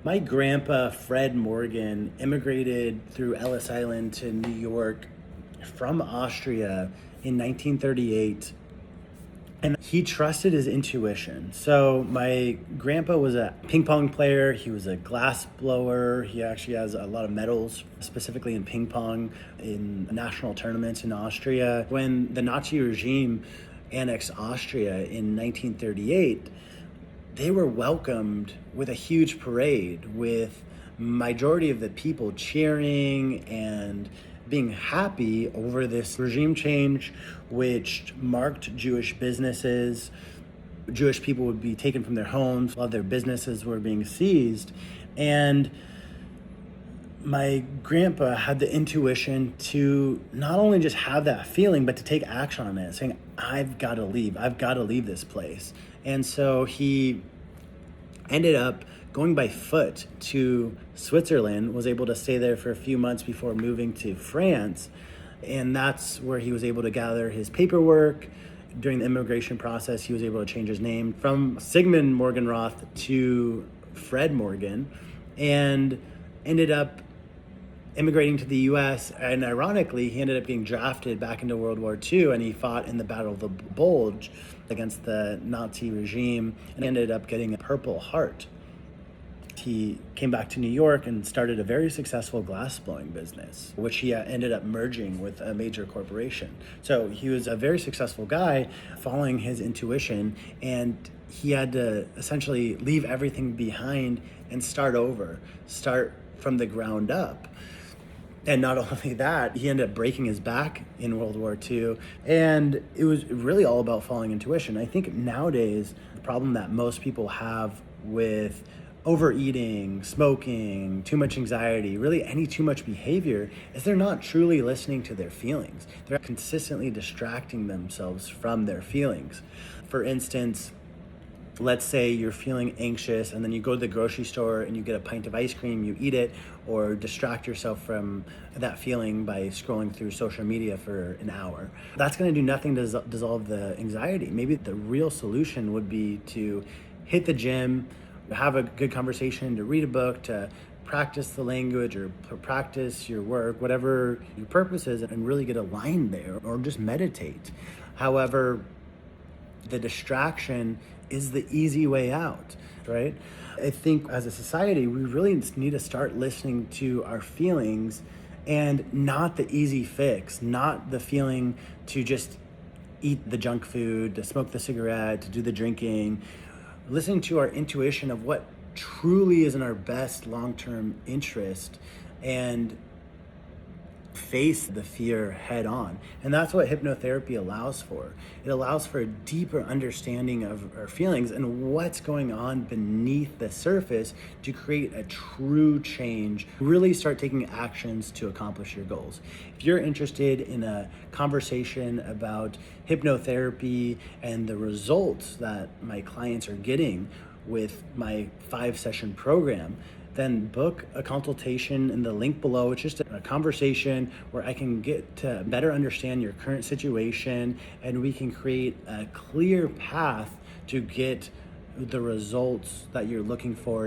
My grandpa, Fred Morgan, immigrated through Ellis Island to New York from Austria in 1938, and he trusted his intuition. So my grandpa was a ping pong player. He was a glass blower. He actually has a lot of medals, specifically in ping pong, in national tournaments in Austria. When the Nazi regime annexed Austria in 1938, they were welcomed with a huge parade, with majority of the people cheering and being happy over this regime change, which marked Jewish businesses. Jewish people would be taken from their homes, while their businesses were being seized. And my grandpa had the intuition to not only just have that feeling, but to take action on it, saying, I've got to leave this place. And so he ended up going by foot to Switzerland, was able to stay there for a few months before moving to France. And that's where he was able to gather his paperwork. During the immigration process, he was able to change his name from Sigmund Morgenroth to Fred Morgan, and ended up immigrating to the U.S. And ironically, he ended up getting drafted back into World War II, and he fought in the Battle of the Bulge against the Nazi regime and ended up getting a Purple Heart. He came back to New York and started a very successful glass blowing business, which he ended up merging with a major corporation. So he was a very successful guy following his intuition, and he had to essentially leave everything behind and start over, start from the ground up. And not only that, he ended up breaking his back in World War II. And it was really all about following intuition. I think nowadays, the problem that most people have with overeating, smoking, too much anxiety, really any too much behavior, is they're not truly listening to their feelings. They're consistently distracting themselves from their feelings. For instance, let's say you're feeling anxious and then you go to the grocery store and you get a pint of ice cream, you eat it, or distract yourself from that feeling by scrolling through social media for an hour. That's going to do nothing to dissolve the anxiety. Maybe the real solution would be to hit the gym, have a good conversation, to read a book, to practice the language or practice your work, whatever your purpose is, and really get aligned there, or just meditate. However, the distraction is the easy way out, right? I think as a society, we really need to start listening to our feelings, and not the easy fix, not the feeling to just eat the junk food, to smoke the cigarette, to do the drinking. Listening to our intuition of what truly is in our best long-term interest, and face the fear head on. And that's what hypnotherapy allows for. It allows for a deeper understanding of our feelings and what's going on beneath the surface to create a true change, really start taking actions to accomplish your goals. If you're interested in a conversation about hypnotherapy and the results that my clients are getting with my 5-session program, then book a consultation in the link below. It's just a conversation where I can get to better understand your current situation, and we can create a clear path to get the results that you're looking for.